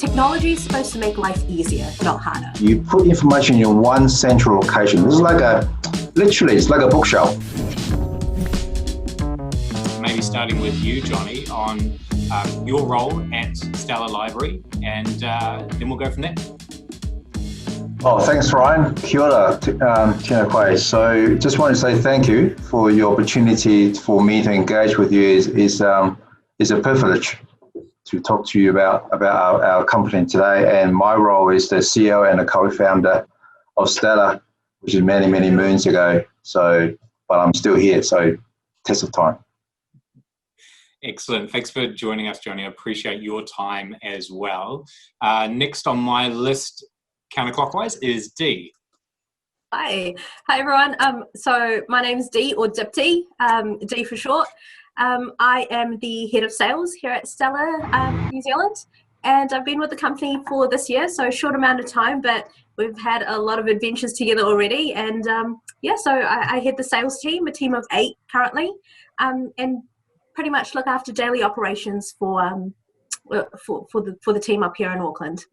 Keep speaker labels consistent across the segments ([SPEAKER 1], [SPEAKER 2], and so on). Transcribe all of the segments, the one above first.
[SPEAKER 1] Technology is supposed to make life easier, not harder.
[SPEAKER 2] You put information in one central location. This is literally, it's like a bookshelf.
[SPEAKER 3] Maybe starting with you, Johnny, on your role at Stellar Library, and then we'll go from there.
[SPEAKER 2] Oh, thanks, Ryan. Kia ora, tēnā koe. So just want to say thank you for your opportunity for me to engage with you. Is a privilege to talk to you about our company today. And my role is the CEO and the co-founder of Stellar, which is many, many moons ago. So, but I'm still here, so test of time.
[SPEAKER 3] Excellent. Thanks for joining us, Johnny. I appreciate your time as well. Next on my list, counterclockwise, is Dee.
[SPEAKER 1] Hi everyone. So my name's Dee, or Dipti, Dee for short. I am the head of sales here at Stellar New Zealand, and I've been with the company for this year, so a short amount of time, but we've had a lot of adventures together already. And so I head the sales team, a team of 8 currently, and pretty much look after daily operations for the team up here in Auckland.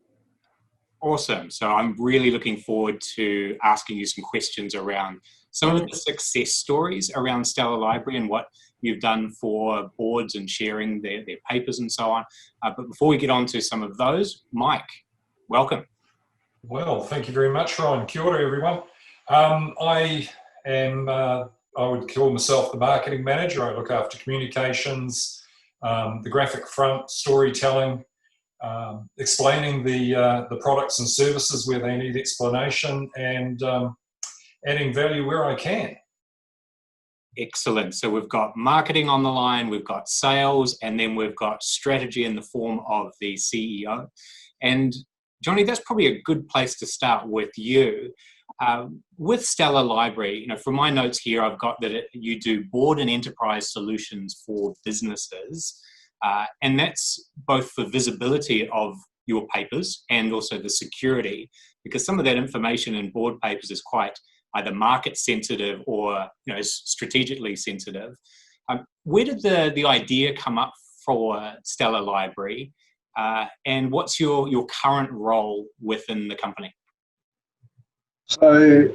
[SPEAKER 3] Awesome. So I'm really looking forward to asking you some questions around some of the success stories around Stellar Library and what you've done for boards and sharing their papers and so on. But before we get on to some of those, Mike, welcome.
[SPEAKER 4] Well, thank you very much, Ryan. Kia ora, everyone. I would call myself the marketing manager. I look after communications, the graphic front, storytelling, explaining the products and services where they need explanation, and adding value where I can.
[SPEAKER 3] Excellent. So we've got marketing on the line, we've got sales, and then we've got strategy in the form of the CEO. And Johnny, that's probably a good place to start with you. With Stellar Library, from my notes here, I've got that you do board and enterprise solutions for businesses. And that's both for visibility of your papers and also the security, because some of that information in board papers is quite either market sensitive or strategically sensitive. Where did the idea come up for Stellar Library, and what's your current role within the company?
[SPEAKER 2] So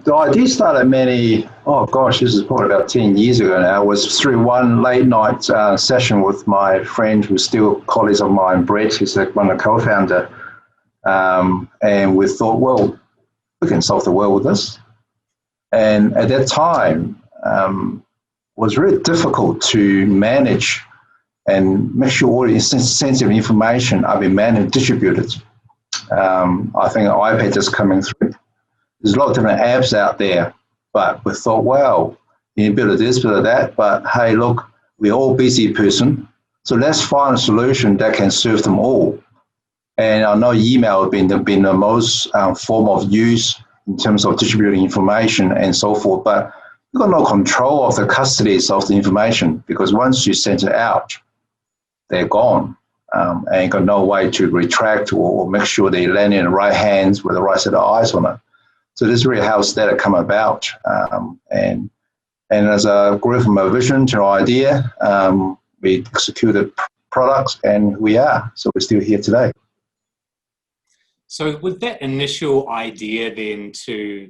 [SPEAKER 2] the idea started this is probably about 10 years ago now. It was through one late night session with my friend who's still colleagues of mine, Brett, who's one of the co-founder. And we thought, well, we can solve the world with this. And at that time, it was really difficult to manage and make sure all the sensitive information are being managed and distributed. I think an iPad just coming through. There's a lot of different apps out there, but we thought, well, you need a bit of this, bit of that, but hey, look, we're all busy person, so let's find a solution that can serve them all. And I know email has been the most form of use in terms of distributing information and so forth, but you've got no control of the custodies of the information, because once you send it out, they're gone, and you've got no way to retract or make sure they land in the right hands with the right set of eyes on it. So this is really how Stellar come about, and as a grew from a vision to an idea, we executed products, and we're still here today.
[SPEAKER 3] So with that initial idea then to,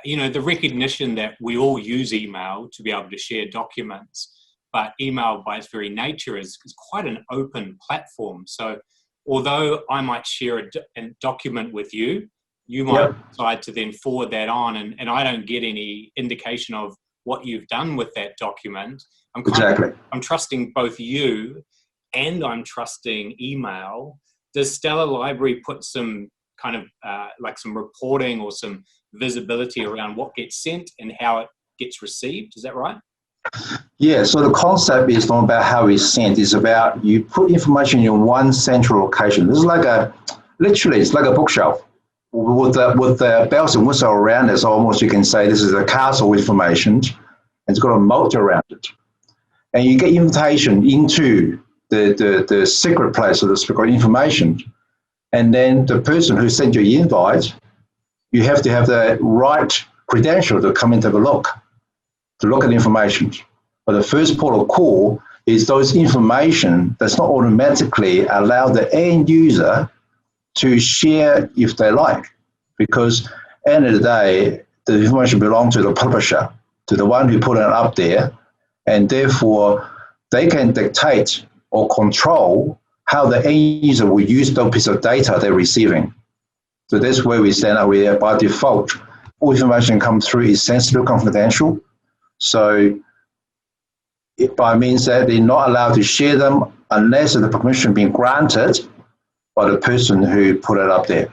[SPEAKER 3] the recognition that we all use email to be able to share documents, but email by its very nature is quite an open platform. So although I might share a document with you, you might decide to then forward that on, and I don't get any indication of what you've done with that document. I'm trusting both you and I'm trusting email. Does Stellar Library put some kind of some reporting or some visibility around what gets sent and how it gets received? Is that right?
[SPEAKER 2] Yeah, so the concept is not about how it's sent. It's about you put information in one central location. This is it's like a bookshelf. With the bells and whistles around it, almost you can say this is a castle information, and it's got a moat around it. And you get invitation into the secret place of the secret information. And then the person who sent you the invite, you have to have the right credential to come and have a look, to look at the information. But the first port of call is those information that's not automatically allow the end user to share if they like, because at the end of the day, the information belongs to the publisher, to the one who put it up there, and therefore they can dictate or control how the end user will use those piece of data they're receiving. So that's where we stand up. We by default, all information comes through is sensitive, confidential. So it by means that they're not allowed to share them unless the permission being granted by the person who put it up there.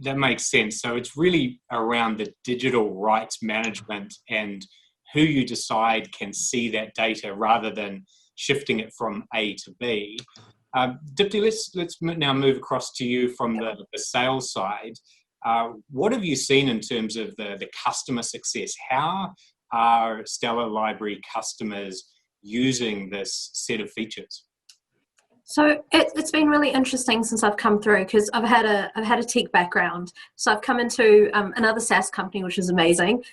[SPEAKER 3] That makes sense. So it's really around the digital rights management and who you decide can see that data rather than shifting it from A to B. Dipti, let's now move across to you from the sales side. What have you seen in terms of the customer success? How are Stellar Library customers using this set of features?
[SPEAKER 1] So it's been really interesting since I've come through, because I've had a tech background. So I've come into another SaaS company, which is amazing.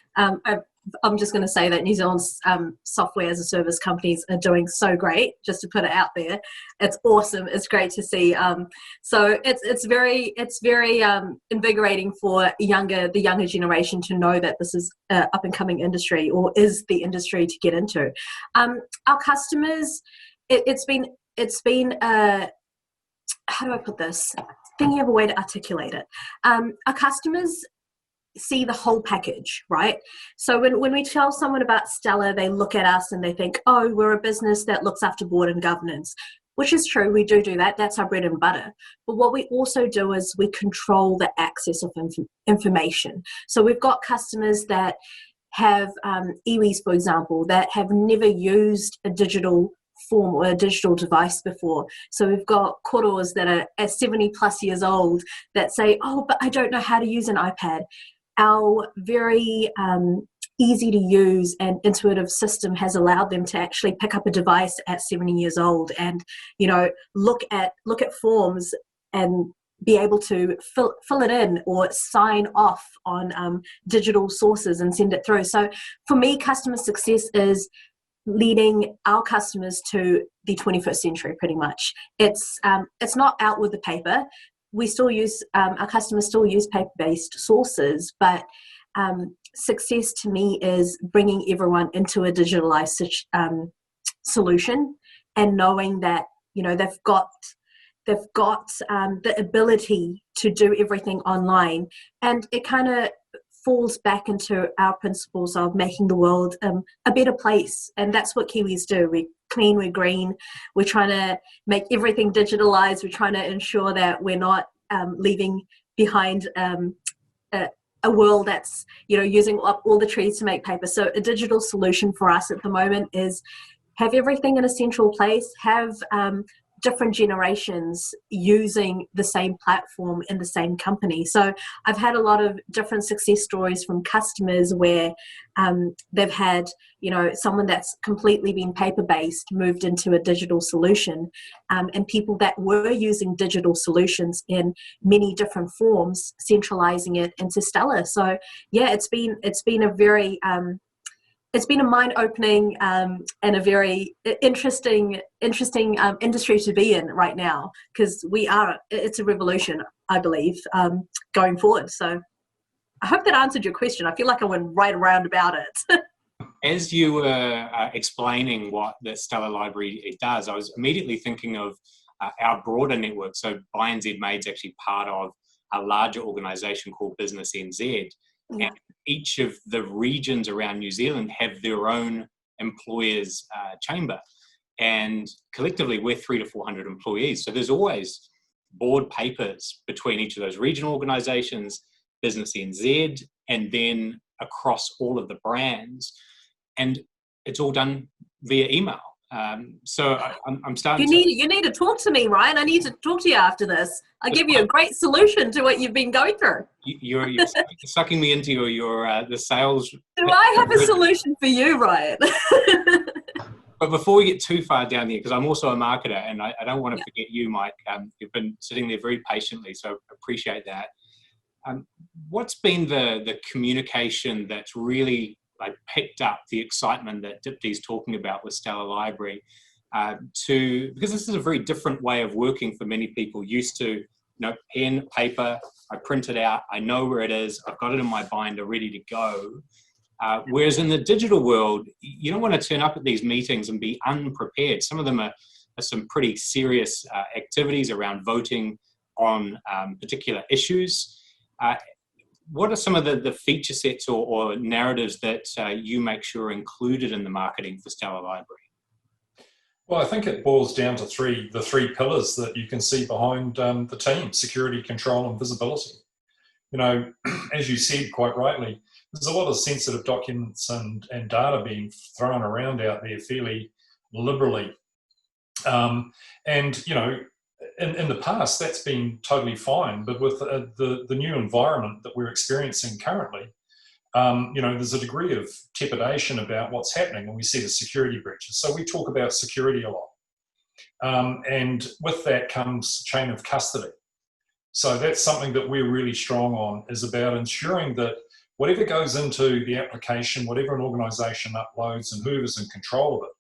[SPEAKER 1] I'm just going to say that New Zealand's software as a service companies are doing so great, just to put it out there. It's awesome. It's great to see. So it's very invigorating for the younger generation to know that this is an up and coming industry, or is the industry to get into. Our customers, it's been how do I put this? Thinking of a way to articulate it. Our customers see the whole package, right? So when we tell someone about Stellar, they look at us and they think, oh, we're a business that looks after board and governance, which is true. We do that. That's our bread and butter. But what we also do is we control the access of information. So we've got customers that have iwis, for example, that have never used a digital form or a digital device before. So we've got koros that are at 70 plus years old that say, oh, but I don't know how to use an iPad. Our very easy to use and intuitive system has allowed them to actually pick up a device at 70 years old and, look at forms and be able to fill it in or sign off on digital sources and send it through. So for me, customer success is leading our customers to the 21st century, pretty much. It's not out with the paper. We still use, our customers still use paper-based sources, but success to me is bringing everyone into a digitalized solution and knowing that, they've got the ability to do everything online. And it kind of falls back into our principles of making the world a better place. And that's what Kiwis do. We're clean, we're green, we're trying to make everything digitalized, we're trying to ensure that we're not leaving behind a world that's, using up all the trees to make paper. So a digital solution for us at the moment is have everything in a central place, have different generations using the same platform in the same company. So I've had a lot of different success stories from customers where they've had, someone that's completely been paper-based moved into a digital solution, and people that were using digital solutions in many different forms, centralizing it into Stellar. So yeah, it's been a very it's been a mind-opening and a very interesting industry to be in right now, because it's a revolution, I believe, going forward. So I hope that answered your question. I feel like I went right around about it.
[SPEAKER 3] As you were explaining what the Stellar Library does, I was immediately thinking of our broader network. So Buy NZ Made's actually part of a larger organisation called Business NZ. Yeah. And each of the regions around New Zealand have their own employers' chamber. And collectively, we're 300 to 400 employees. So there's always board papers between each of those regional organisations, Business NZ, and then across all of the brands. And it's all done via email. So I'm starting
[SPEAKER 1] You need to talk to me, Ryan. I need to talk to you after this. I'll give you a great solution to what you've been going through.
[SPEAKER 3] You're sucking me into your the sales.
[SPEAKER 1] Do I have a solution for you, Ryan?
[SPEAKER 3] But before we get too far down here, because I'm also a marketer and I don't want to forget you, Mike. You've been sitting there very patiently, so appreciate that. What's been the communication that's really picked up the excitement that Dipti's talking about with Stellar Library, because this is a very different way of working for many people. Used to, pen, paper, I print it out, I know where it is, I've got it in my binder ready to go. Whereas in the digital world, you don't want to turn up at these meetings and be unprepared. Some of them are some pretty serious activities around voting on particular issues. What are some of the feature sets or narratives that you make sure are included in the marketing for Stellar Library?
[SPEAKER 4] Well, I think it boils down to the three pillars that you can see behind the team: security, control, and visibility. As you said quite rightly, there's a lot of sensitive documents and data being thrown around out there fairly liberally. In the past, that's been totally fine, but with the new environment that we're experiencing currently, there's a degree of trepidation about what's happening when we see the security breaches. So we talk about security a lot. And with that comes chain of custody. So that's something that we're really strong on, is about ensuring that whatever goes into the application, whatever an organisation uploads and whoever's in control of it,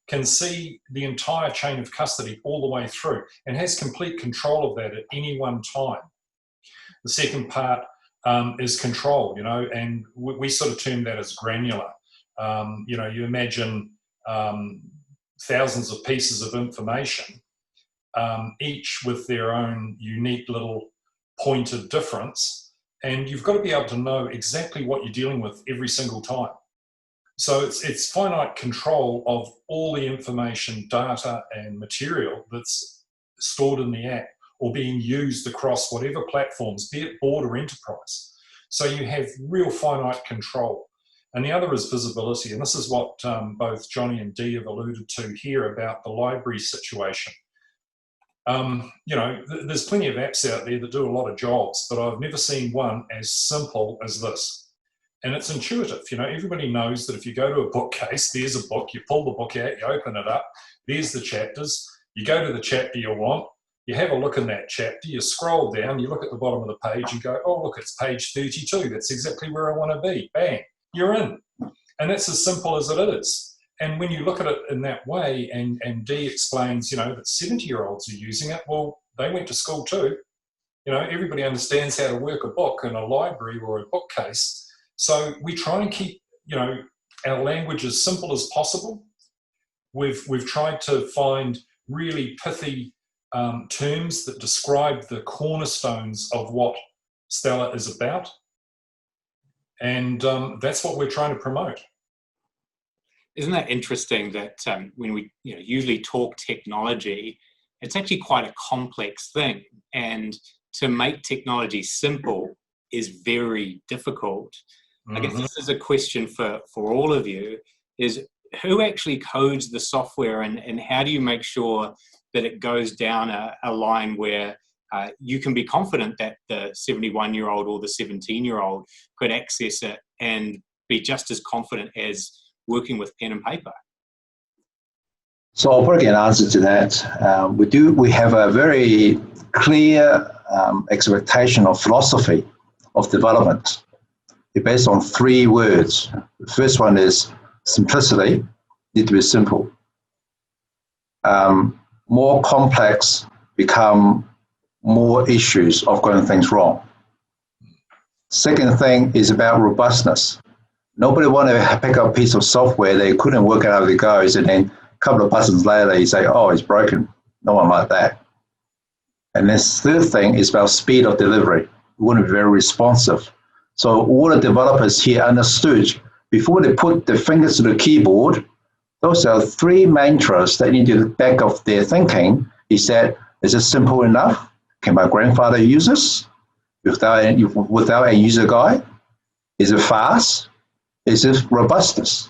[SPEAKER 4] can see the entire chain of custody all the way through and has complete control of that at any one time. The second part is control, and we sort of term that as granular. You imagine thousands of pieces of information, each with their own unique little point of difference, and you've got to be able to know exactly what you're dealing with every single time. So it's finite control of all the information, data and material that's stored in the app or being used across whatever platforms, be it board or enterprise. So you have real finite control. And the other is visibility. And this is what both Johnny and Dee have alluded to here about the library situation. There's plenty of apps out there that do a lot of jobs, but I've never seen one as simple as this. And it's intuitive. Everybody knows that if you go to a bookcase, there's a book, you pull the book out, you open it up, there's the chapters, you go to the chapter you want, you have a look in that chapter, you scroll down, you look at the bottom of the page and go, oh, look, it's page 32. That's exactly where I want to be. Bang, you're in. And that's as simple as it is. And when you look at it in that way, and Dee explains, that 70-year-olds are using it, well, they went to school too. Everybody understands how to work a book in a library or a bookcase. So we try and keep, our language as simple as possible. We've tried to find really pithy terms that describe the cornerstones of what Stellar is about. And that's what we're trying to promote.
[SPEAKER 3] Isn't that interesting that when we usually talk technology, it's actually quite a complex thing. And to make technology simple is very difficult. I guess this is a question for all of you, is who actually codes the software and how do you make sure that it goes down a line where you can be confident that the 71-year-old or the 17-year-old could access it and be just as confident as working with pen and paper?
[SPEAKER 2] So I'll probably get an answer to that. We have a very clear expectation of philosophy of development. It's based on 3 words. The first one is simplicity, need to be simple. More complex become more issues of getting things wrong. Second thing is about robustness. Nobody want to pick up a piece of software they couldn't work out how it goes, and then a couple of buttons later you say, oh, it's broken. No one like that. And this third thing is about speed of delivery. We want to be very responsive. So all the developers here understood before they put their fingers to the keyboard, those are 3 mantras that need to back of their thinking. He said, is it simple enough? Can my grandfather use this without a user guide? Is it fast? Is it robustness?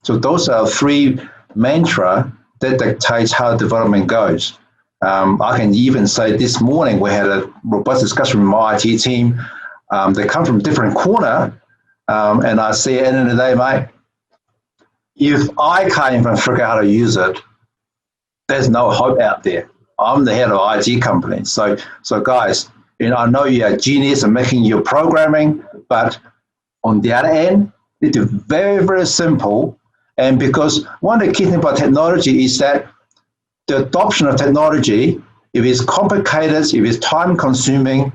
[SPEAKER 2] So those are 3 mantra that dictates how development goes. I can even say this morning we had a robust discussion with my IT team. They come from different corner, and I say at the end of the day, mate, if I can't even figure out how to use it, there's no hope out there. I'm the head of an IT company. So guys, I know you're a genius in making your programming, but on the other end, It's very, very simple. And because one of the key things about technology is that the adoption of technology, if it's complicated, if it's time consuming,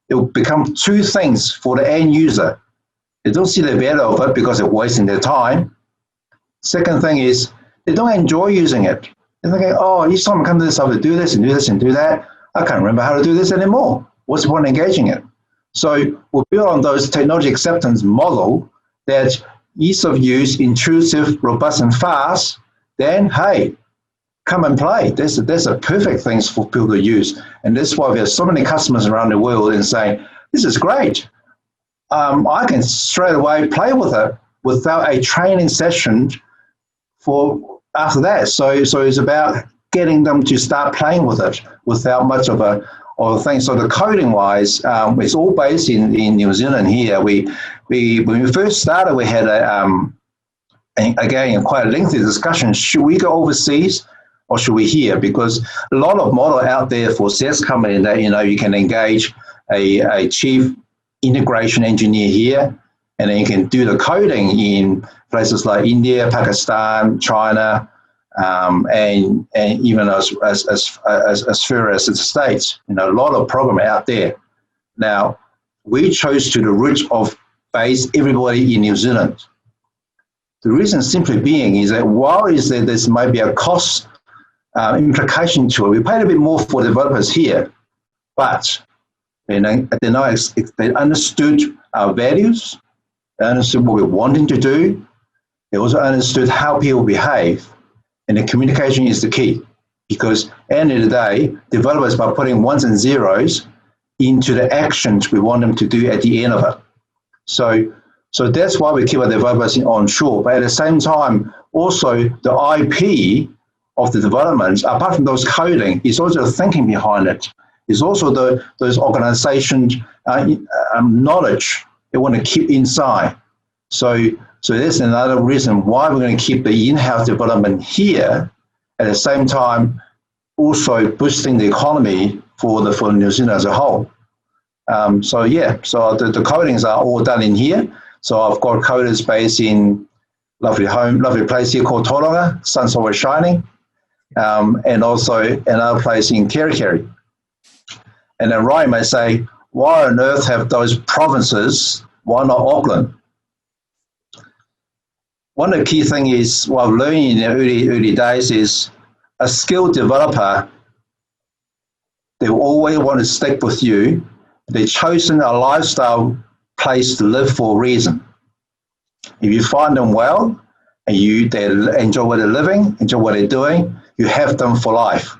[SPEAKER 2] it will become two things for the end user. They don't see the value of it because they're wasting their time. Second thing is they don't enjoy using it. They're thinking, oh, each time I come to this, I have to do this and do this and do that. I can't remember how to do this anymore. What's the point of engaging it? So we'll build on those technology acceptance model that ease of use, intrusive, robust, and fast. Then, hey, come and play. There's a perfect things for people to use. And that's why we have so many customers around the world and saying, this is great. I can straight away play with it without a training session for after that. So it's about getting them to start playing with it without much of a thing. So the coding wise, it's all based in New Zealand here. We when we first started, we had again quite a lengthy discussion. Should we go overseas or should we here? Because a lot of model out there for sales company that you can engage a chief integration engineer here, and then you can do the coding in places like India, Pakistan, China, and even as far as the States. A lot of program out there. Now, we chose to the root of base everybody in New Zealand. The reason simply being is that while this might be a cost implication to it, we paid a bit more for developers here, but they understood our values, they understood what we're wanting to do, they also understood how people behave, and the communication is the key. Because at the end of the day, developers are putting ones and zeros into the actions we want them to do at the end of it. So that's why we keep our developers onshore. But at the same time, also the IP of the developments, apart from those coding, is also the thinking behind it. It's also those organization knowledge they want to keep inside. So that's another reason why we're going to keep the in-house development here, at the same time also boosting the economy for New Zealand as a whole. So the codings are all done in here. So I've got coders based in lovely place here called Tauranga, sun's always shining, and also another place in Kerikeri. And then Ryan may say, why on earth have those provinces? Why not Auckland? One of the key things is, what I've learned in the early days is a skilled developer, they always want to stick with you. They've chosen a lifestyle place to live for a reason. If you find them well, and they enjoy where they're living, enjoy what they're doing, you have them for life.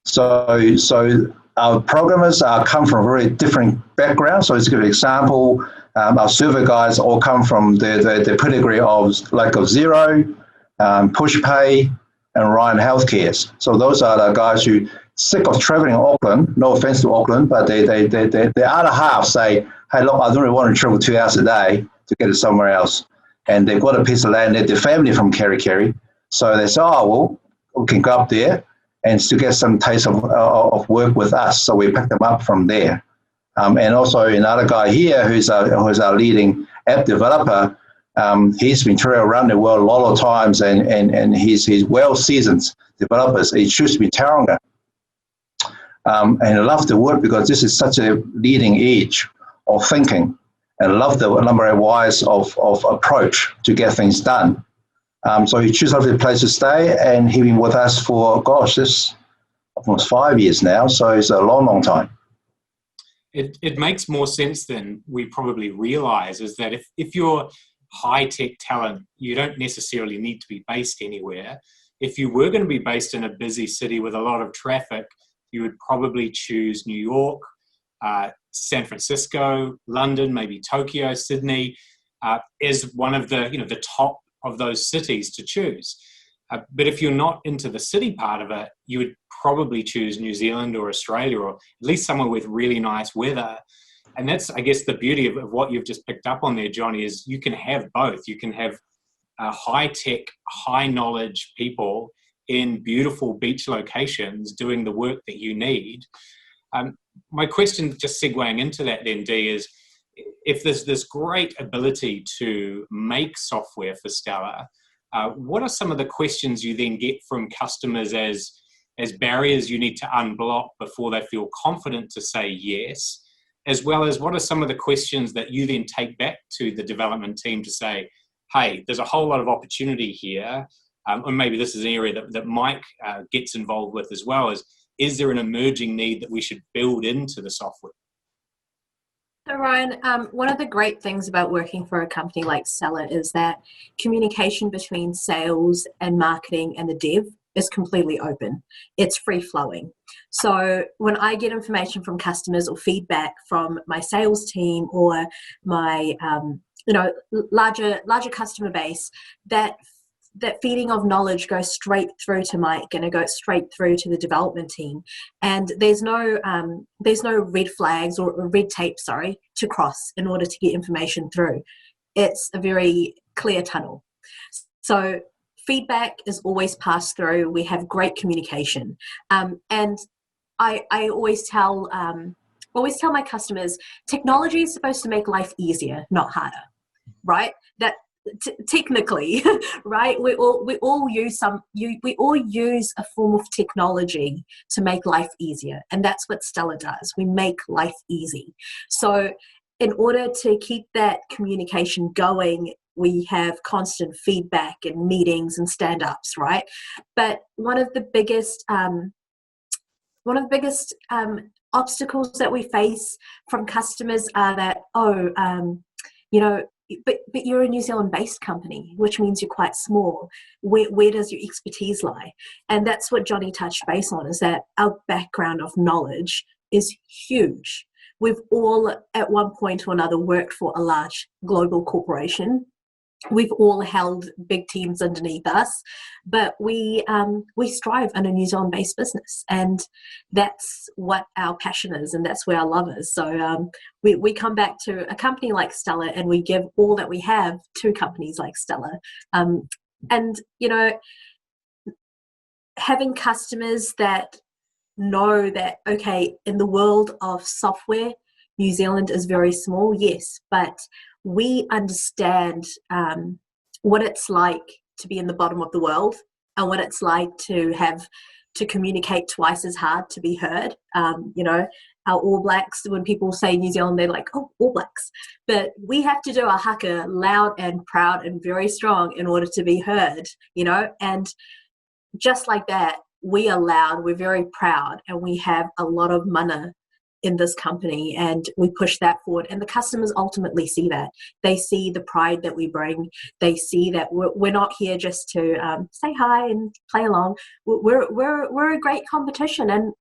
[SPEAKER 2] So our programmers come from very different backgrounds. So it's a good example. Our server guys all come from the pedigree of Xero, PushPay, and Ryan Healthcare. So those are the guys who sick of traveling in Auckland. No offense to Auckland, but the other half say, hey, look, I don't really want to travel 2 hours a day to get to somewhere else. And they've got a piece of land there, their family from Kerikeri. So they say, oh, well, we can go up there and still get some taste of work with us. So we pick them up from there. And also another guy here who's our leading app developer, he's been traveling around the world a lot of times, and he's well-seasoned developers. He chooses to be Tauranga. And I love the work because this is such a leading edge of thinking, and I love the number of ways of approach to get things done. So he chose a place to stay, and he's been with us for, this almost 5 years now, so it's a long, long time.
[SPEAKER 3] It makes more sense than we probably realize, is that if you're high-tech talent, you don't necessarily need to be based anywhere. If you were going to be based in a busy city with a lot of traffic, you would probably choose New York, San Francisco, London, maybe Tokyo, Sydney, as one of the top of those cities to choose. But if you're not into the city part of it, you would probably choose New Zealand or Australia, or at least somewhere with really nice weather. And that's, I guess, the beauty of what you've just picked up on there, Johnny, is you can have both. You can have high-tech, high-knowledge people in beautiful beach locations doing the work that you need. My question, just segueing into that then, Dee, is if there's this great ability to make software for Stella, what are some of the questions you then get from customers as barriers you need to unblock before they feel confident to say yes, as well as what are some of the questions that you then take back to the development team to say, hey, there's a whole lot of opportunity here, or maybe this is an area that Mike gets involved with as well, is there an emerging need that we should build into the software?
[SPEAKER 1] So Ryan, one of the great things about working for a company like Stella is that communication between sales and marketing and the dev is completely open. It's free flowing. So when I get information from customers or feedback from my sales team or my larger customer base, that feeding of knowledge goes straight through to Mike and it goes straight through to the development team. And there's no red flags or red tape, to cross in order to get information through. It's a very clear tunnel. So feedback is always passed through. We have great communication. And I always tell my customers, technology is supposed to make life easier, not harder, right? That technically, right? We all use a form of technology to make life easier, and that's what Stella does. We make life easy. So, in order to keep that communication going, we have constant feedback and meetings and stand-ups, right? But one of the biggest obstacles that we face from customers are that, but you're a New Zealand-based company, which means you're quite small. Where does your expertise lie? And that's what Johnny touched base on, is that our background of knowledge is huge. We've all, at one point or another, worked for a large global corporation. We've all held big teams underneath us, but we strive in a New Zealand-based business, and that's what our passion is, and that's where our love is. So we come back to a company like Stella, and we give all that we have to companies like Stella. And having customers that know that, okay, in the world of software, New Zealand is very small, yes, but we understand what it's like to be in the bottom of the world and what it's like to have to communicate twice as hard to be heard. Our All Blacks, when people say New Zealand, they're like, oh, All Blacks. But we have to do our haka loud and proud and very strong in order to be heard, and just like that, we are loud, we're very proud, and we have a lot of mana in this company, and we push that forward, and the customers ultimately see that. They see the pride that we bring. They see that we're not here just to say hi and play along. We're a great competition, and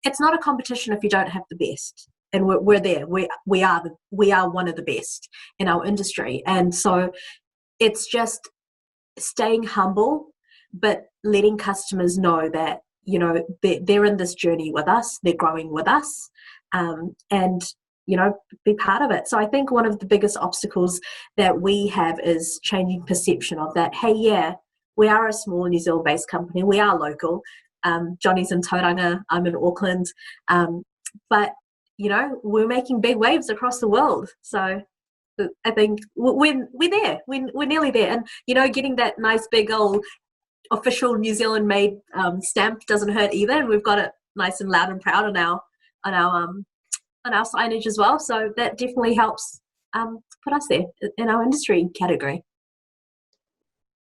[SPEAKER 1] it's not a competition if you don't have the best, and we're there. We are one of the best in our industry, and so it's just staying humble, but letting customers know that they're in this journey with us, they're growing with us, and be part of it. So I think one of the biggest obstacles that we have is changing perception of that. Hey, yeah, we are a small New Zealand-based company, we are local. Johnny's in Tauranga, I'm in Auckland, but we're making big waves across the world. So I think we're there, we're nearly there, and getting that nice big old official New Zealand made stamp doesn't hurt either, and we've got it nice and loud and proud on our signage as well, so that definitely helps put us there in our industry category.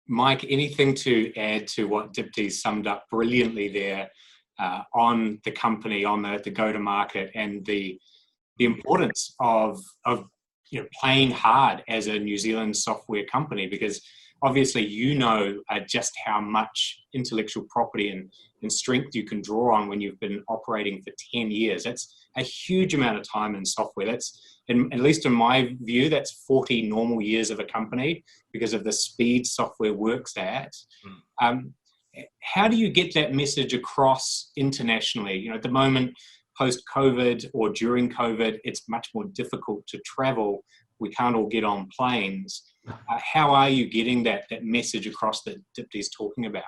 [SPEAKER 3] Mike, anything to add to what Dipti summed up brilliantly there on the company, on the go-to-market, and the importance of playing hard as a New Zealand software company? Because obviously, just how much intellectual property and strength you can draw on when you've been operating for 10 years. That's a huge amount of time in software. That's, at least in my view, that's 40 normal years of a company because of the speed software works at. How do you get that message across internationally? At the moment, post-COVID or during COVID, it's much more difficult to travel. We can't all get on planes. How are you getting that message across that Dipti's talking about?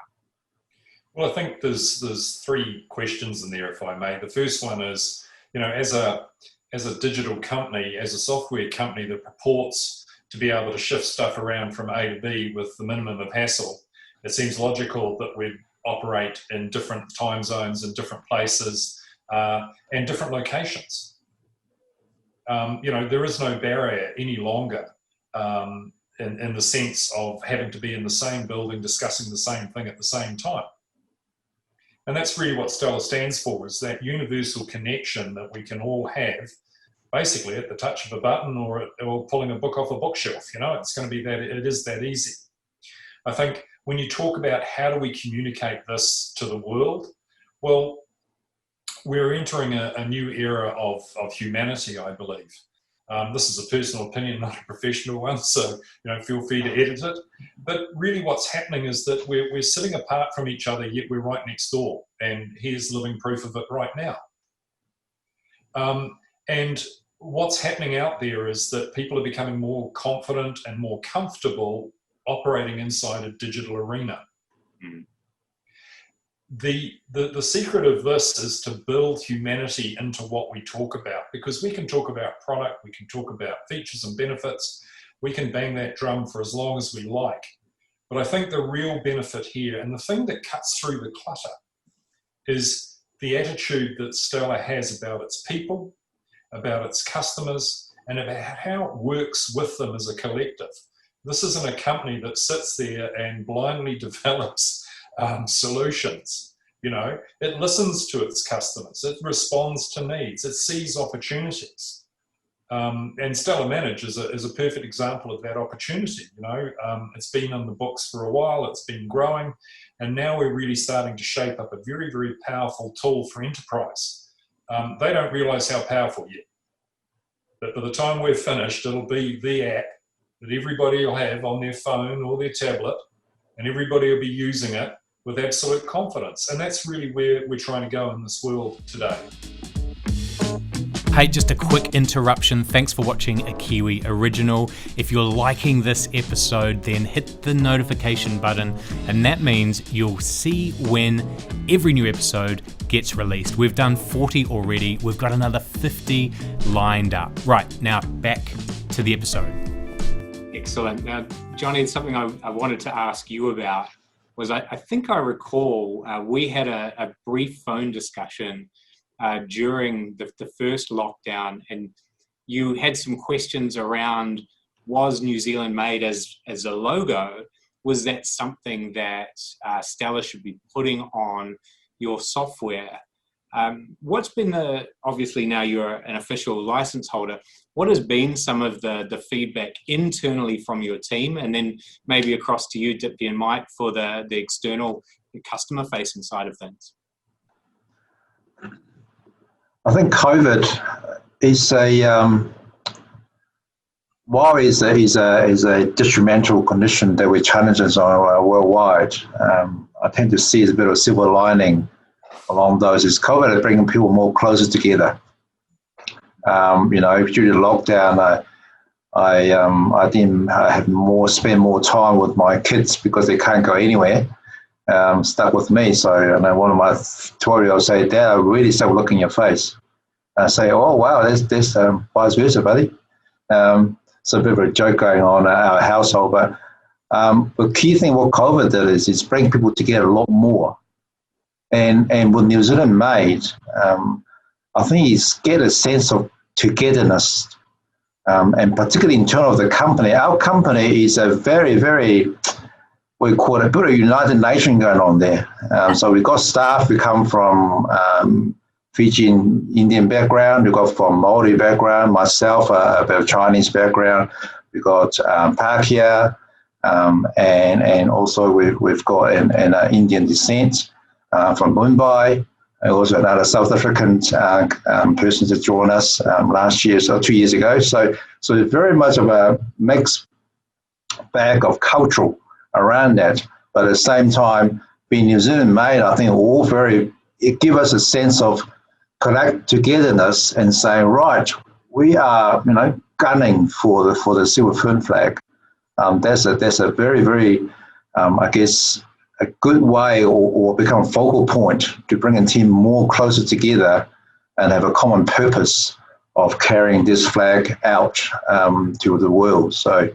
[SPEAKER 4] Well, I think there's three questions in there, if I may. The first one is, as a as a digital company, as a software company that purports to be able to shift stuff around from A to B with the minimum of hassle, it seems logical that we operate in different time zones and different places and different locations. There is no barrier any longer in the sense of having to be in the same building discussing the same thing at the same time. And that's really what Stellar stands for, is that universal connection that we can all have basically at the touch of a button or pulling a book off a bookshelf. It's going to be that, it is that easy. I think when you talk about how do we communicate this to the world, well, we're entering a new era of humanity, I believe. This is a personal opinion, not a professional one, so feel free to edit it. But really what's happening is that we're sitting apart from each other, yet we're right next door. And here's living proof of it right now. And what's happening out there is that people are becoming more confident and more comfortable operating inside a digital arena. Mm. The secret of this is to build humanity into what we talk about, because we can talk about product, we can talk about features and benefits, we can bang that drum for as long as we like. But I think the real benefit here, and the thing that cuts through the clutter, is the attitude that Stellar has about its people, about its customers, and about how it works with them as a collective. This isn't a company that sits there and blindly develops solutions. It listens to its customers, it responds to needs, it sees opportunities. And Stellar Manage is a perfect example of that opportunity. It's been on the books for a while, it's been growing, and now we're really starting to shape up a very, very powerful tool for enterprise. They don't realize how powerful yet, but by the time we're finished, it'll be the app that everybody will have on their phone or their tablet, and everybody will be using it with absolute confidence. And that's really where we're trying to go in this world today.
[SPEAKER 3] Hey, just a quick interruption. Thanks for watching a Kiwi original. If you're liking this episode, then hit the notification button, and that means you'll see when every new episode gets released. We've done 40 already. We've got another 50 lined up. Right, now back to the episode. Excellent. Now, Johnny, something I wanted to ask you about was I think I recall we had a brief phone discussion during the first lockdown, and you had some questions around, was New Zealand made as a logo? Was that something that Stellar should be putting on your software? What's been obviously now you're an official license holder, what has been some of the feedback internally from your team, and then maybe across to you, Dipti and Mike, for the external customer facing side of things?
[SPEAKER 2] I think COVID is while is a detrimental condition that we challenges on worldwide. I tend to see as a bit of a silver lining along those is COVID is bringing people more closer together. Due to the lockdown, I didn't spend more time with my kids because they can't go anywhere. Stuck with me. So one of my 12-year-olds say, "Dad, I really start looking your face." And I say, "Oh wow, there's vice versa, buddy." So a bit of a joke going on in our household, but the key thing what COVID did is bring people together a lot more. And with New Zealand made, I think it's get a sense of togetherness, and particularly in terms of the company. Our company is a very, very, we call it a bit of United Nation going on there. So we've got staff who come from Fijian Indian background, we've got from Maori background, myself a bit of Chinese background, we've got Pakia, and also we've got an Indian descent from Mumbai. Also another South African person to join us last year, so 2 years ago. So it's very much of a mixed bag of cultural around that. But at the same time, being New Zealand made, I think it gives us a sense of togetherness and saying, right, we are, gunning for the silver fern flag. That's a very, very, I guess, a good way or become a focal point to bring a team more closer together and have a common purpose of carrying this flag out to the world. So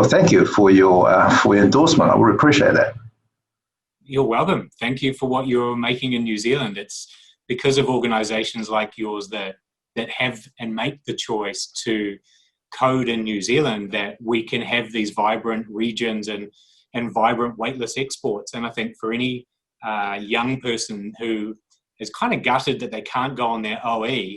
[SPEAKER 2] thank you for your endorsement. I would appreciate that.
[SPEAKER 3] You're welcome. Thank you for what you're making in New Zealand. It's because of organisations like yours that have and make the choice to code in New Zealand that we can have these vibrant regions and vibrant weightless exports. And I think for any young person who is kind of gutted that they can't go on their OE,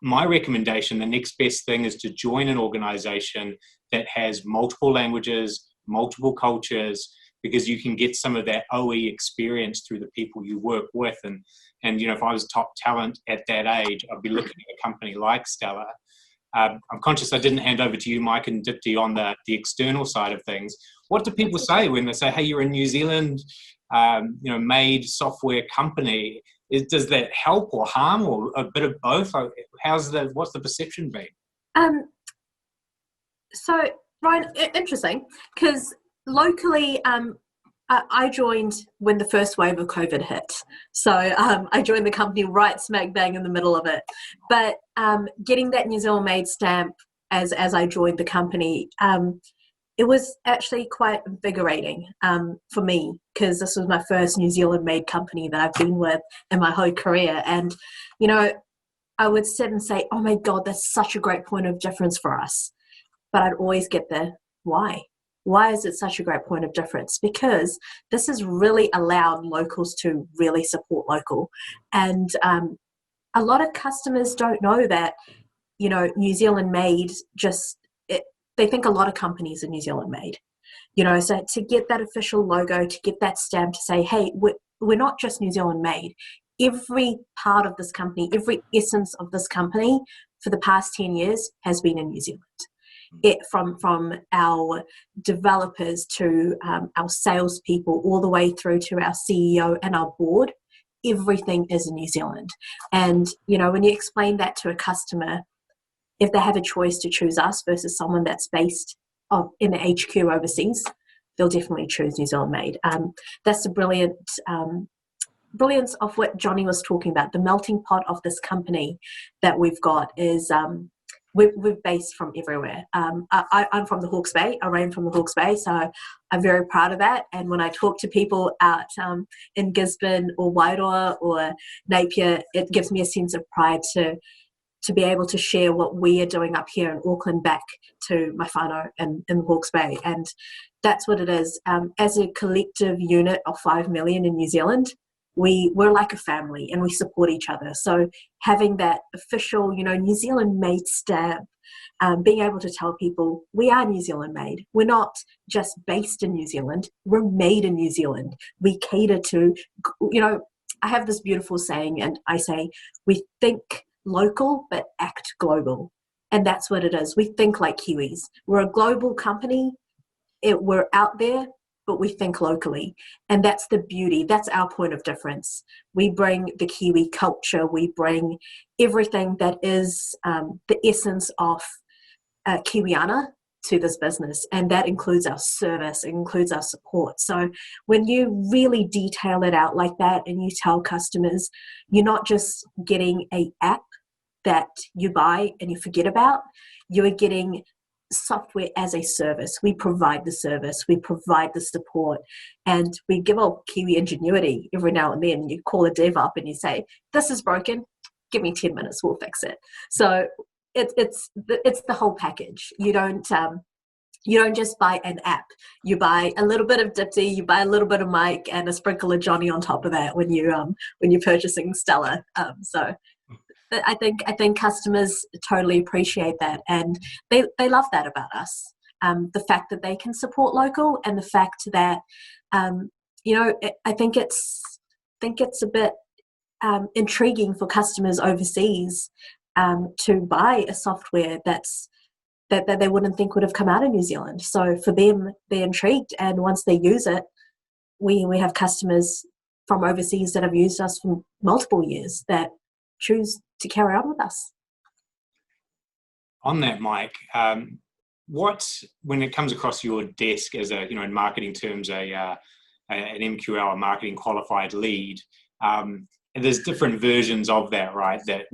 [SPEAKER 3] my recommendation, the next best thing is to join an organisation that has multiple languages, multiple cultures, because you can get some of that OE experience through the people you work with. And if I was top talent at that age, I'd be looking at a company like Stella. I'm conscious I didn't hand over to you, Mike and Dipti, on the external side of things. What do people say when they say, hey, you're a New Zealand made software company? Does that help or harm, or a bit of both? What's the perception been?
[SPEAKER 1] So, Ryan, interesting, because locally, I joined when the first wave of COVID hit. So I joined the company right smack bang in the middle of it. But getting that New Zealand made stamp as I joined the company, it was actually quite invigorating for me, because this was my first New Zealand made company that I've been with in my whole career. And, I would sit and say, oh my God, that's such a great point of difference for us. But I'd always get the why. Why is it such a great point of difference? Because this has really allowed locals to really support local. And a lot of customers don't know that, New Zealand made they think a lot of companies are New Zealand made. So to get that official logo, to get that stamp to say, hey, we're not just New Zealand made. Every part of this company, every essence of this company for the past 10 years has been in New Zealand. From our developers to our salespeople, all the way through to our CEO and our board, everything is in New Zealand. And, when you explain that to a customer, if they have a choice to choose us versus someone that's based in the HQ overseas, they'll definitely choose New Zealand made. That's the brilliance of what Johnny was talking about. The melting pot of this company that we've got is we're based from everywhere. I'm from the Hawke's Bay. I ran from the Hawke's Bay, so I'm very proud of that. And when I talk to people out in Gisborne or Wairoa or Napier, it gives me a sense of pride to be able to share what we are doing up here in Auckland back to my whānau in the Hawke's Bay. And that's what it is. As a collective unit of 5 million in New Zealand, we're like a family and we support each other. So having that official, New Zealand made stamp, being able to tell people we are New Zealand made. We're not just based in New Zealand, we're made in New Zealand. We cater to, I have this beautiful saying, and I say, we think local but act global. And that's what it is. We think like Kiwis. We're a global company. We're out there, but we think locally. And that's the beauty. That's our point of difference. We bring the Kiwi culture. We bring everything that is the essence of Kiwiana to this business. And that includes our service. It includes our support. So when you really detail it out like that and you tell customers, you're not just getting an app that you buy and you forget about, you're getting software as a service. We provide the service, we provide the support, and we give our Kiwi ingenuity every now and then. You call a dev up and you say, this is broken, give me 10 minutes, we'll fix it. So it's the whole package. You don't just buy an app. You buy a little bit of Dipti, you buy a little bit of Mike, and a sprinkle of Johnny on top of that when you're purchasing Stella. So I think customers totally appreciate that, and they love that about us. The fact that they can support local, and the fact that I think it's a bit intriguing for customers overseas to buy a software that they wouldn't think would have come out of New Zealand. So for them, they're intrigued, and once they use it, we have customers from overseas that have used us for multiple years that choose to carry on with us.
[SPEAKER 3] On that, Mike, when it comes across your desk as in marketing terms, an MQL, a marketing qualified lead, and there's different versions of that, right, that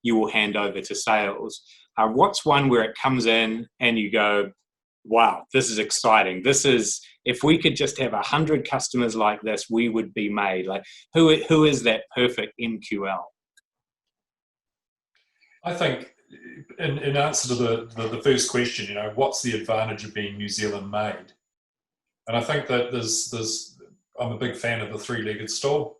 [SPEAKER 3] you will hand over to sales. What's one where it comes in and you go, wow, this is exciting. If we could just have 100 customers like this, we would be made. Like, who is that perfect MQL?
[SPEAKER 4] I think in answer to the first question, what's the advantage of being New Zealand made? And I think that I'm a big fan of the three-legged stool.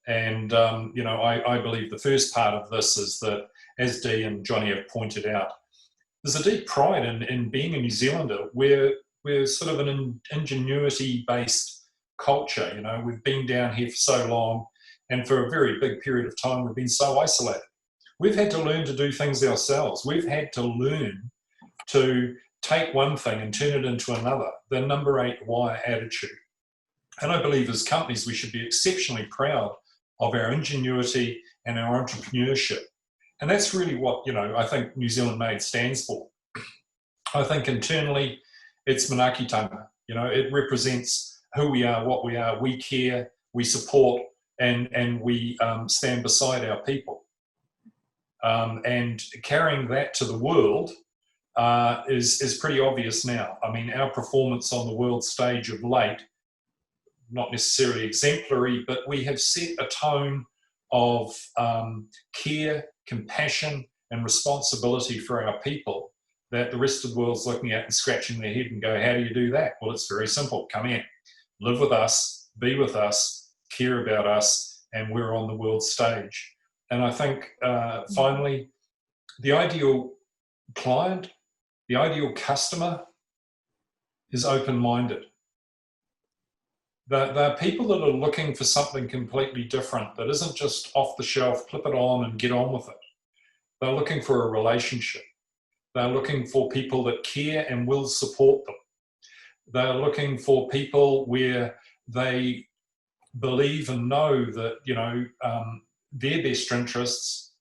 [SPEAKER 4] And, I believe the first part of this is that, as Dee and Johnny have pointed out, there's a deep pride in being a New Zealander. We're sort of an ingenuity-based culture. We've been down here for so long, and for a very big period of time, we've been so isolated. We've had to learn to do things ourselves. We've had to learn to take one thing and turn it into another, the number 8 wire attitude. And I believe as companies, we should be exceptionally proud of our ingenuity and our entrepreneurship. And that's really what, I think New Zealand Made stands for. I think internally, it's manaakitanga. It represents who we are, what we are. We care, we support, and we stand beside our people. And carrying that to the world is pretty obvious now. I mean, our performance on the world stage of late, not necessarily exemplary, but we have set a tone of care, compassion, and responsibility for our people that the rest of the world's looking at and scratching their head and go, how do you do that? Well, it's very simple. Come in, live with us, be with us, care about us, and we're on the world stage. And I think, finally, the ideal client, the ideal customer is open-minded. They're people that are looking for something completely different that isn't just off the shelf, flip it on and get on with it. They're looking for a relationship. They're looking for people that care and will support them. They're looking for people where they believe and know that, their best interests,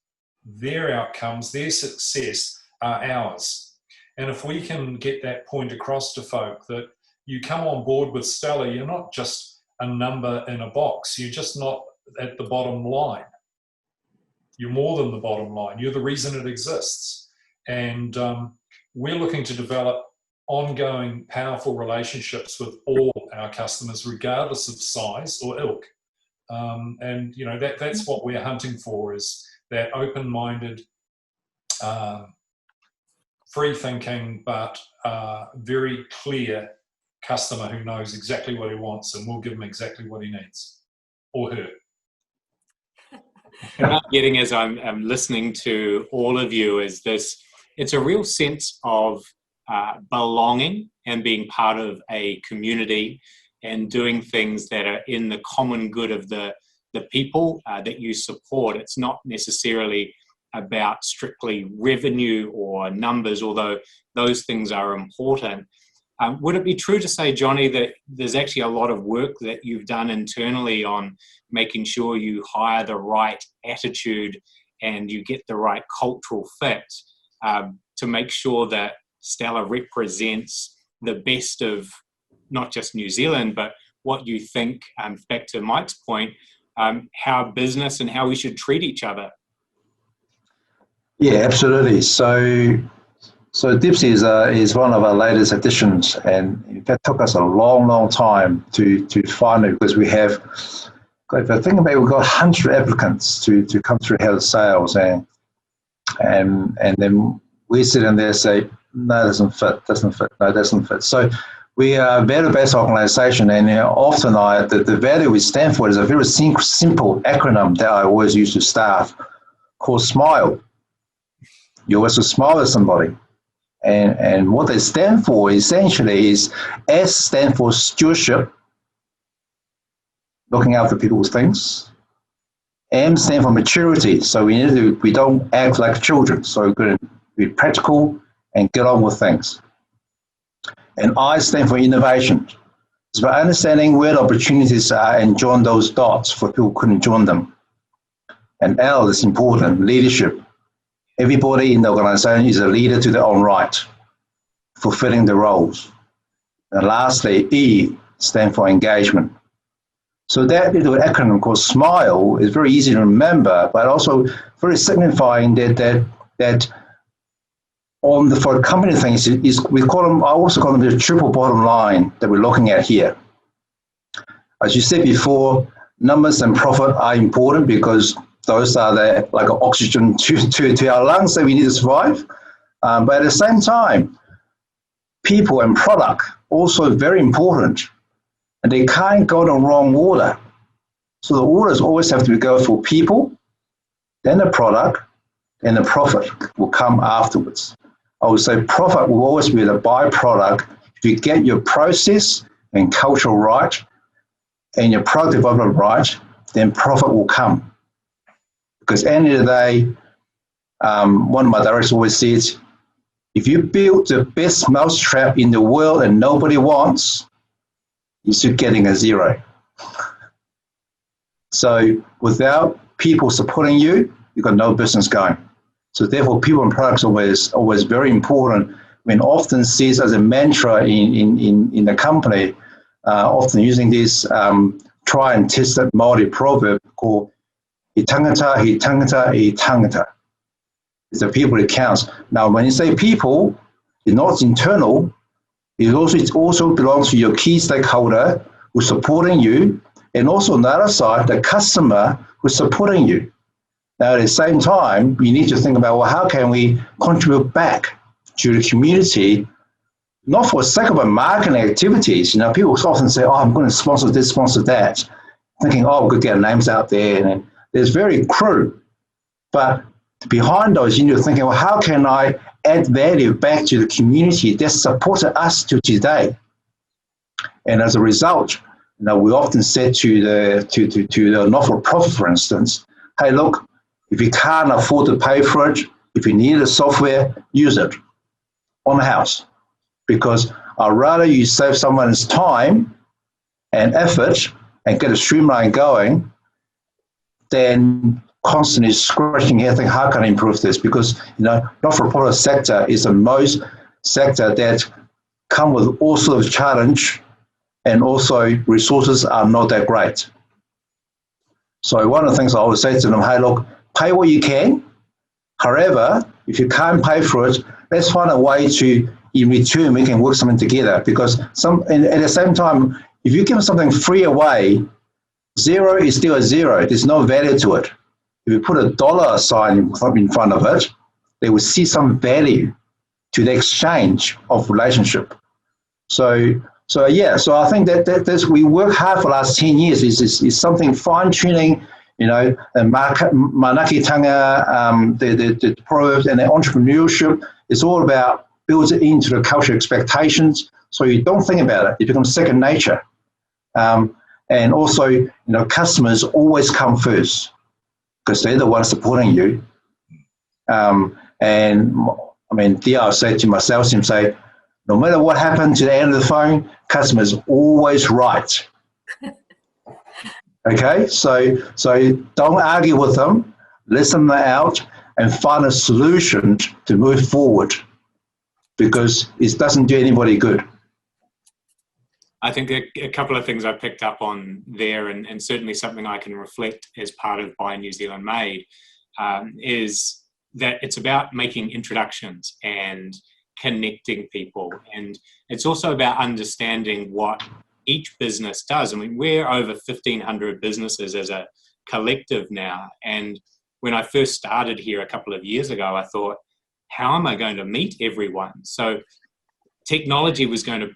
[SPEAKER 4] their outcomes, their success are ours. And if we can get that point across to folk that you come on board with Stella, you're not just a number in a box. You're just not at the bottom line. You're more than the bottom line. You're the reason it exists. And we're looking to develop ongoing, powerful relationships with all our customers, regardless of size or ilk. And that's what we're hunting for, is that open-minded, free-thinking, but very clear customer who knows exactly what he wants, and we'll give him exactly what he needs, or her.
[SPEAKER 3] What I'm getting as I'm listening to all of you is this: it's a real sense of belonging and being part of a community and doing things that are in the common good of the people that you support. It's not necessarily about strictly revenue or numbers, although those things are important. Would it be true to say, Johnny, that there's actually a lot of work that you've done internally on making sure you hire the right attitude and you get the right cultural fit to make sure that Stella represents the best of not just New Zealand, but what you think, back to Mike's point, how business and how we should treat each other?
[SPEAKER 2] Yeah, absolutely. So Dipti is one of our latest additions, and that took us a long time to find it, because we have, if I think about it, we've got 100 applicants to come through head of sales, and then we sit in there and say, no, doesn't fit, no, doesn't fit. So we are a value-based organisation, and often the value we stand for is a very simple acronym that I always use to staff, called SMILE. You always smile at somebody. And what they stand for essentially is, S stand for stewardship, looking after people's things. M stand for maturity, so we don't act like children, so we're going to be practical and get on with things. And I stand for innovation. It's about understanding where the opportunities are and join those dots for people who couldn't join them. And L is important, leadership. Everybody in the organization is a leader to their own right, fulfilling the roles. And lastly, E stands for engagement. So that little acronym called SMILE is very easy to remember, but also very signifying that on the for company things is we call them. I also call them the triple bottom line that we're looking at here. As you said before, numbers and profit are important because those are like oxygen to our lungs that we need to survive. But at the same time, people and product also very important. And they can't go in the wrong order. So the orders always have to go for people, then the product, and the profit will come afterwards. I would say profit will always be the byproduct. If you get your process and culture right and your product development right, then profit will come. Because at the end of the day, one of my directors always says, if you build the best mousetrap in the world and nobody wants, you're still getting a zero. So without people supporting you, you've got no business going. So therefore, people and products always very important. I mean, often sees as a mantra in the company, often using this try and tested Māori proverb called he tangata, he tangata, he tangata. It's the people that counts. Now, when you say people, it's not internal. It also belongs to your key stakeholder who's supporting you, and also on the other side, the customer who's supporting you. Now, at the same time, you need to think about, well, how can we contribute back to the community, not for the sake of marketing activities. You know, people often say, oh, I'm going to sponsor this, sponsor that, thinking, oh, we're going to get our names out there. And it's very crude. But behind those, you need to think, well, how can I add value back to the community that supported us to today? And as a result, you know, we often said to the not-for-profit, for instance, hey, look, if you can't afford to pay for it, if you need the software, use it on the house. Because I'd rather you save someone's time and effort and get a streamline going than constantly scratching here, thinking, how can I improve this? Because, you know, not-for-profit sector is the most sector that come with all sorts of challenge, and also resources are not that great. So one of the things I always say to them, hey, look, pay what you can. However, if you can't pay for it, let's find a way to, in return, we can work something together. Because at the same time, if you give something free away, zero is still a zero. There's no value to it. If you put a dollar sign in front of it, they will see some value to the exchange of relationship. So I think that we work hard for the last 10 years. Is something fine-tuning, you know, manakitanga, the proverbs and the entrepreneurship. It's all about building into the cultural expectations. So you don't think about it. It becomes second nature. And also, you know, customers always come first because they're the ones supporting you. And I mean, I say to my sales team, say, no matter what happened to the end of the phone, customers always right. Okay, so don't argue with them, listen them out, and find a solution to move forward, because it doesn't do anybody good.
[SPEAKER 3] I think a couple of things I picked up on there, and certainly something I can reflect as part of Buy New Zealand Made, is that it's about making introductions and connecting people. And it's also about understanding what each business does. I mean, we're over 1,500 businesses as a collective now. And when I first started here a couple of years ago, I thought, how am I going to meet everyone? So technology was going to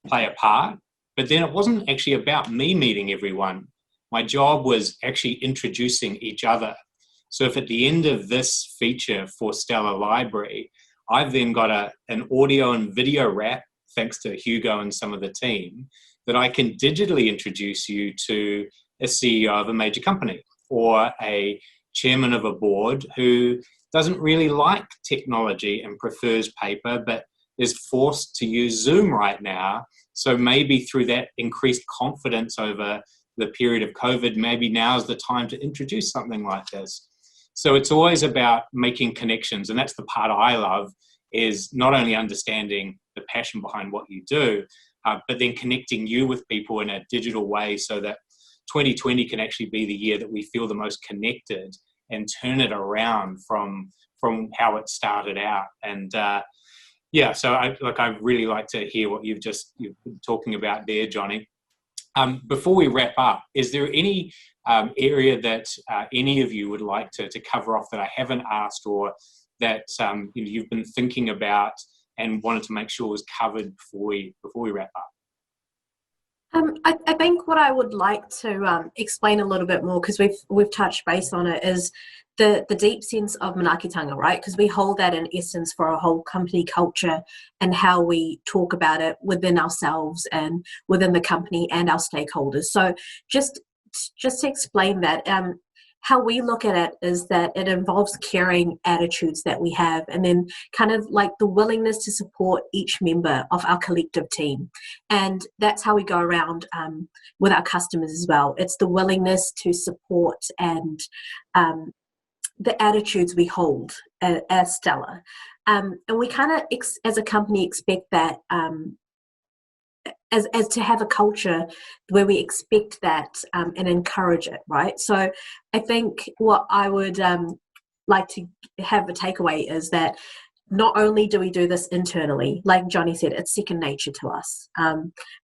[SPEAKER 3] play a part, but then it wasn't actually about me meeting everyone. My job was actually introducing each other. So if at the end of this feature for Stellar Library, I've then got an audio and video wrap, thanks to Hugo and some of the team, that I can digitally introduce you to a CEO of a major company or a chairman of a board who doesn't really like technology and prefers paper, but is forced to use Zoom right now. So maybe through that increased confidence over the period of COVID, maybe now's the time to introduce something like this. So it's always about making connections. And that's the part I love, is not only understanding the passion behind what you do, but then connecting you with people in a digital way so that 2020 can actually be the year that we feel the most connected and turn it around from how it started out. And yeah, so I really like to hear what you've been talking about there, Johnny. Before we wrap up, is there any area that any of you would like to cover off that I haven't asked, or that you've been thinking about and wanted to make sure was covered before we wrap up?
[SPEAKER 1] I think what I would like to explain a little bit more, because we've touched base on it, is the deep sense of manaakitanga, right? Because we hold that in essence for our whole company culture and how we talk about it within ourselves and within the company and our stakeholders. So just to explain that, how we look at it is that it involves caring attitudes that we have, and then kind of like the willingness to support each member of our collective team. And that's how we go around with our customers as well. It's the willingness to support and the attitudes we hold as Stella. And we kind of, as a company, expect that as to have a culture where we expect that and encourage it, right? So I think what I would like to have a takeaway is that not only do we do this internally, like Johnny said, it's second nature to us,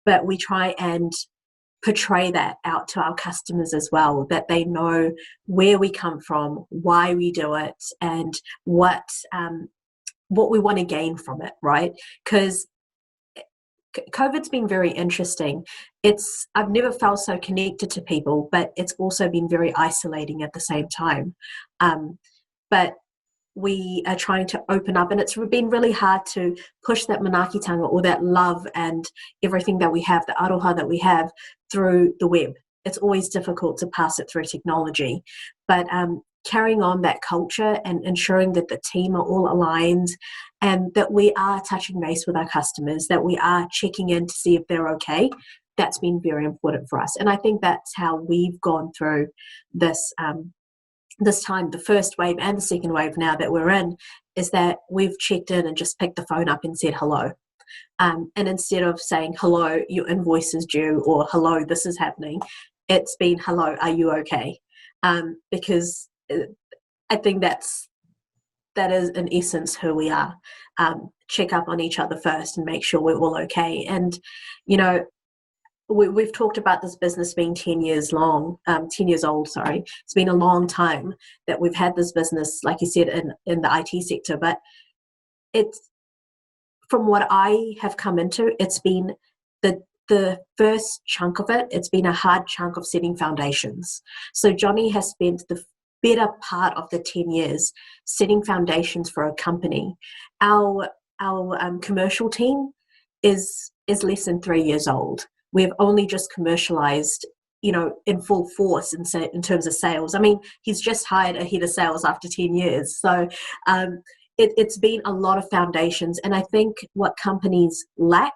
[SPEAKER 1] but we try and portray that out to our customers as well, that they know where we come from, why we do it, and what we want to gain from it, right? Because COVID's been very interesting. I've never felt so connected to people, but it's also been very isolating at the same time. But we are trying to open up, and it's been really hard to push that manaakitanga, or that love and everything that we have, the aroha that we have, through the web. It's always difficult to pass it through technology, but carrying on that culture and ensuring that the team are all aligned and that we are touching base with our customers, that we are checking in to see if they're okay, that's been very important for us. And I think that's how we've gone through this this time, the first wave and the second wave now that we're in, is that we've checked in and just picked the phone up and said hello. And instead of saying, hello, your invoice is due, or hello, this is happening, it's been, hello, are you okay? Because I think that is in essence who we are. Check up on each other first and make sure we're all okay. And, you know, we've talked about this business being 10 years old, sorry. It's been a long time that we've had this business, like you said, in the IT sector, but it's, from what I have come into, it's been the first chunk of it. It's been a hard chunk of setting foundations. So Johnny has spent the better part of the 10 years setting foundations for a company. Our commercial team is less than 3 years old. We've only just commercialized, in full force in terms of sales. I mean, he's just hired a head of sales after 10 years. So it's been a lot of foundations. And I think what companies lack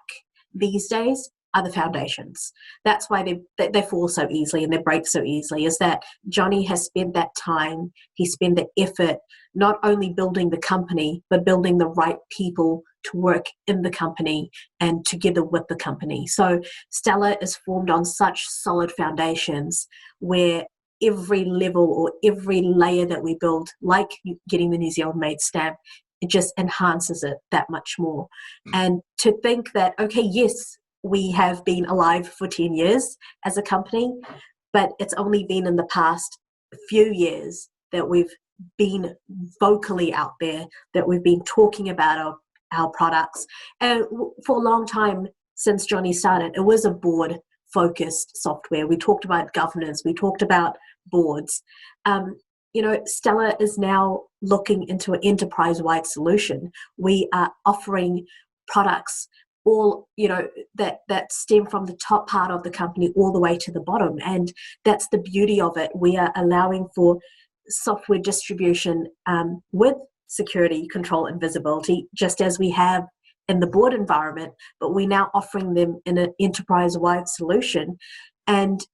[SPEAKER 1] these days are the foundations. That's why they fall so easily and they break so easily, is that Johnny has spent that time, he spent the effort, not only building the company, but building the right people to work in the company and together with the company. So Stella is formed on such solid foundations where every level or every layer that we build, like getting the New Zealand made stamp, it just enhances it that much more. And to think that, okay, yes, we have been alive for 10 years as a company, but it's only been in the past few years that we've been vocally out there, that we've been talking about our products. And for a long time since Johnny started, it was a board-focused software. We talked about governance, we talked about boards. Stella is now looking into an enterprise-wide solution. We are offering products all, that stem from the top part of the company all the way to the bottom. And that's the beauty of it. We are allowing for software distribution with security, control, and visibility, just as we have in the board environment, but we're now offering them in an enterprise-wide solution. And,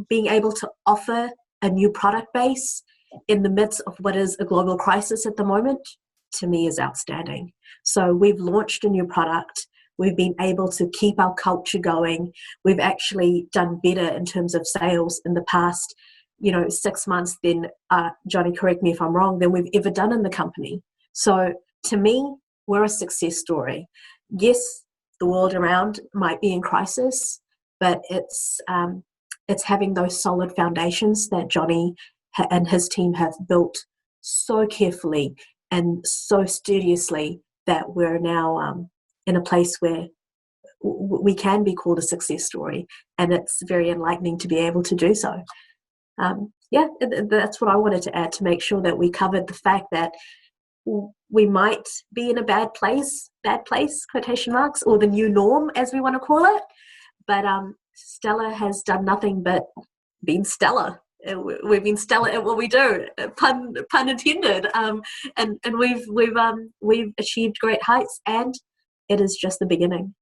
[SPEAKER 1] being able to offer a new product base in the midst of what is a global crisis at the moment, to me, is outstanding. So we've launched a new product. We've been able to keep our culture going. We've actually done better in terms of sales in the past, 6 months than, Johnny, correct me if I'm wrong, than we've ever done in the company. So to me, we're a success story. Yes, the world around might be in crisis, but it's having those solid foundations that Johnny and his team have built so carefully and so studiously that we're now in a place where we can be called a success story, and it's very enlightening to be able to do so. That's what I wanted to add, to make sure that we covered the fact that we might be in a bad place, quotation marks, or the new norm, as we want to call it. But Stellar has done nothing but been stellar. We've been stellar at what we do, pun intended. And we've achieved great heights, and it is just the beginning.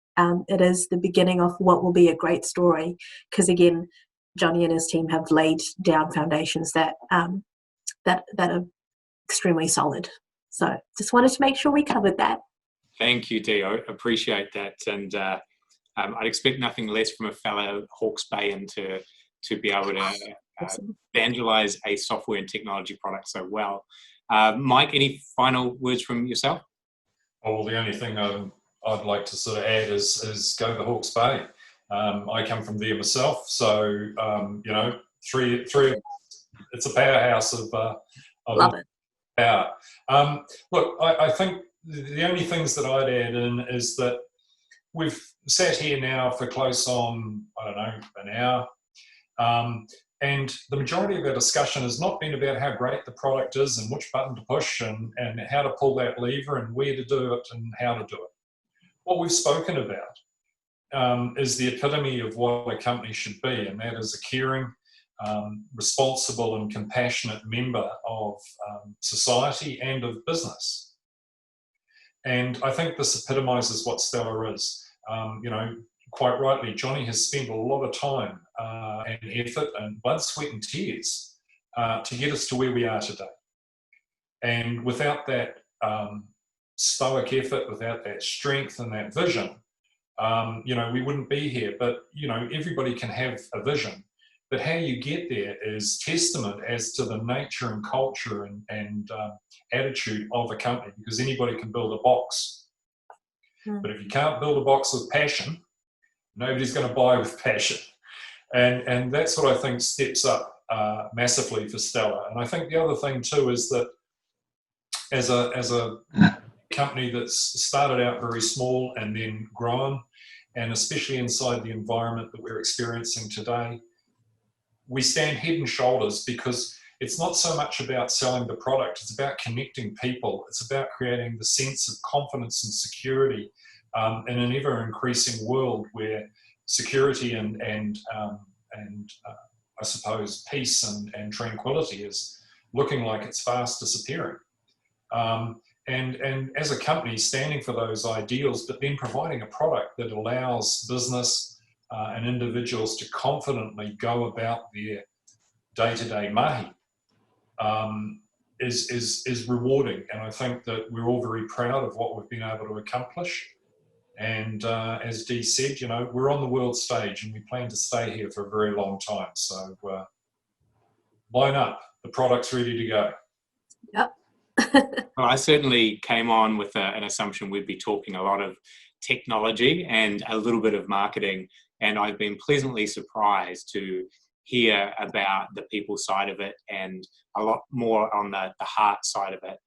[SPEAKER 1] It is the beginning of what will be a great story, because again, Johnny and his team have laid down foundations that are extremely solid. So just wanted to make sure we covered that.
[SPEAKER 3] Thank you, Dee. I appreciate that. And I'd expect nothing less from a fellow Hawke's Bayan to be able to evangelize a software and technology product so well. Mike, any final words from yourself?
[SPEAKER 4] Oh, well, the only thing I'd like to sort of add is go to Hawke's Bay. I come from there myself, so three. It's a powerhouse of
[SPEAKER 1] love it.
[SPEAKER 4] Power. Look, I think the only things that I'd add in is that we've sat here now for close on, an hour, and the majority of our discussion has not been about how great the product is and which button to push and how to pull that lever and where to do it and how to do it. What we've spoken about is the epitome of what a company should be, and that is a caring, responsible and compassionate member of society and of business. And I think this epitomizes what Stellar is. Quite rightly, Johnny has spent a lot of time and effort and blood, sweat and tears to get us to where we are today. And without that stoic effort, without that strength and that vision, we wouldn't be here. But, everybody can have a vision. But how you get there is testament as to the nature and culture and attitude of a company, because anybody can build a box. But if you can't build a box with passion, nobody's going to buy with passion. And that's what I think steps up massively for Stellar. And I think the other thing too is that as a company that's started out very small and then grown, and especially inside the environment that we're experiencing today, we stand head and shoulders, because it's not so much about selling the product, it's about connecting people. It's about creating the sense of confidence and security in an ever-increasing world where security and I suppose peace and tranquility is looking like it's fast disappearing. And as a company, standing for those ideals, but then providing a product that allows business and individuals to confidently go about their day-to-day mahi is rewarding. And I think that we're all very proud of what we've been able to accomplish. And as Dee said, we're on the world stage and we plan to stay here for a very long time. So line up, the product's ready to go.
[SPEAKER 1] Yep.
[SPEAKER 3] Well, I certainly came on with an assumption we'd be talking a lot of technology and a little bit of marketing, and I've been pleasantly surprised to hear about the people side of it and a lot more on the heart side of it,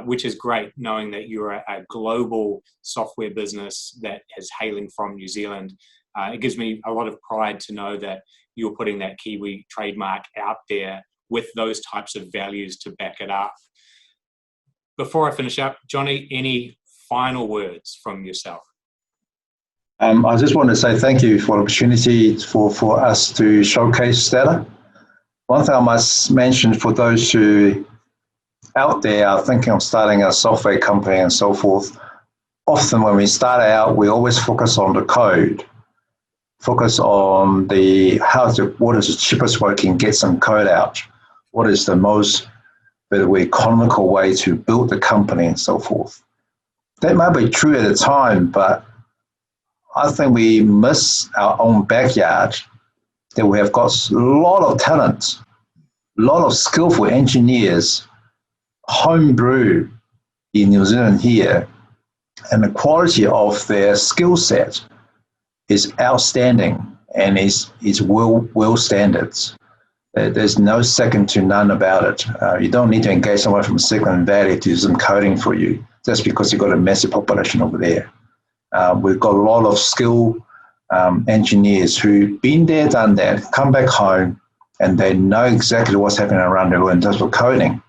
[SPEAKER 3] which is great, knowing that you're a global software business that is hailing from New Zealand. It gives me a lot of pride to know that you're putting that Kiwi trademark out there with those types of values to back it up. Before I finish up, Johnny, any final words from yourself?
[SPEAKER 2] I just want to say thank you for the opportunity for us to showcase Stellar. One thing I must mention for those who out there are thinking of starting a software company and so forth, often when we start out, we always focus on the code, focus on what is the cheapest way we can get some code out, what is the most economical way to build the company and so forth. That might be true at the time, but I think we miss our own backyard, that we have got a lot of talent, a lot of skillful engineers, homebrew in New Zealand here, and the quality of their skill set is outstanding and is world standards. There's no second to none about it. You don't need to engage someone from Silicon Valley to do some coding for you, just because you've got a massive population over there. We've got a lot of skilled engineers who've been there, done that, come back home, and they know exactly what's happening around the world in terms of coding.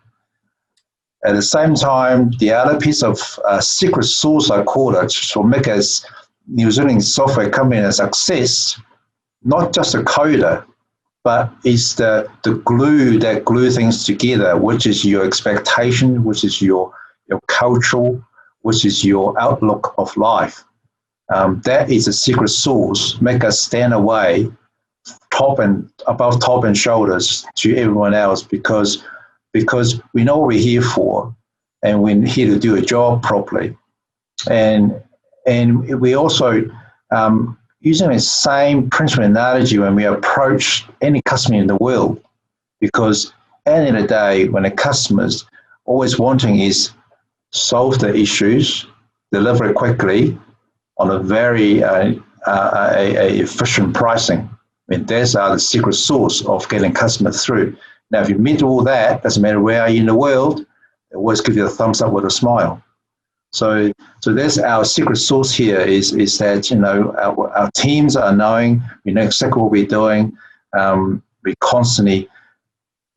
[SPEAKER 2] At the same time, the other piece of secret sauce, I call it, to make us New Zealand software company a success, not just a coder, but it's the glue that glue things together, which is your expectation, which is your cultural, which is your outlook of life. That is a secret sauce, make us stand away above top and shoulders to everyone else, because we know what we're here for, and we're here to do a job properly. And we also using the same principle analogy when we approach any customer in the world, because at the end of the day, when the customer's always wanting is solve the issues, deliver it quickly on a very efficient pricing. I mean, those are the secret sauce of getting customers through. Now, if you meet all that, doesn't matter where are you in the world, it always give you a thumbs up with a smile. So that's our secret sauce here is that, our teams are knowing, we know exactly what we're doing. We constantly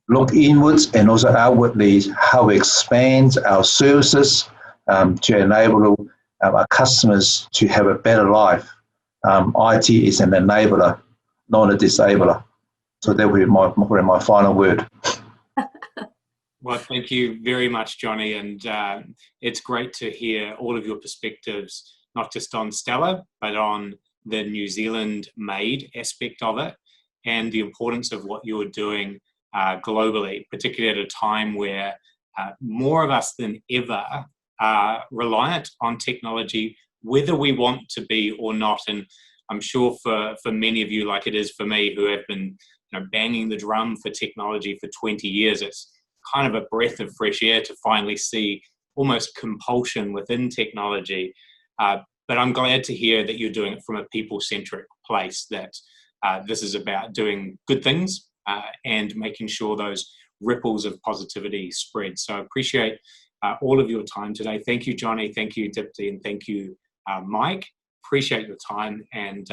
[SPEAKER 2] look inwards and also outwardly how we expand our services to enable our customers to have a better life. IT is an enabler, not a disabler. So that would be my final word.
[SPEAKER 3] Well, thank you very much, Johnny. And it's great to hear all of your perspectives, not just on Stellar, but on the New Zealand made aspect of it and the importance of what you're doing globally, particularly at a time where more of us than ever are reliant on technology, whether we want to be or not. And I'm sure for many of you, like it is for me, who have been banging the drum for technology for 20 years, it's kind of a breath of fresh air to finally see almost compulsion within technology. But I'm glad to hear that you're doing it from a people-centric place, that this is about doing good things and making sure those ripples of positivity spread. So I appreciate all of your time today. Thank you, Johnny. Thank you, Dipti. And thank you, Mike. Appreciate your time and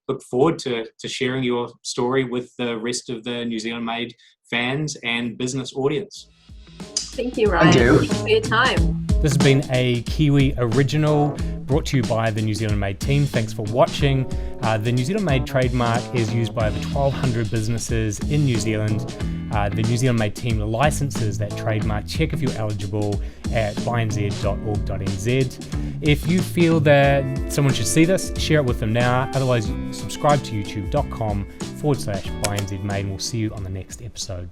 [SPEAKER 3] look forward to sharing your story with the rest of the New Zealand Made fans and business audience.
[SPEAKER 1] Thank you, Ryan.
[SPEAKER 2] Thank you.
[SPEAKER 1] Thanks for your time.
[SPEAKER 5] This has been a Kiwi original brought to you by the New Zealand Made team. Thanks for watching. The New Zealand Made trademark is used by over 1,200 businesses in New Zealand. The New Zealand Made team licenses that trademark. Check if you're eligible at bynz.org.nz. If you feel that someone should see this, share it with them now. Otherwise, subscribe to youtube.com/bynzmade, and we'll see you on the next episode.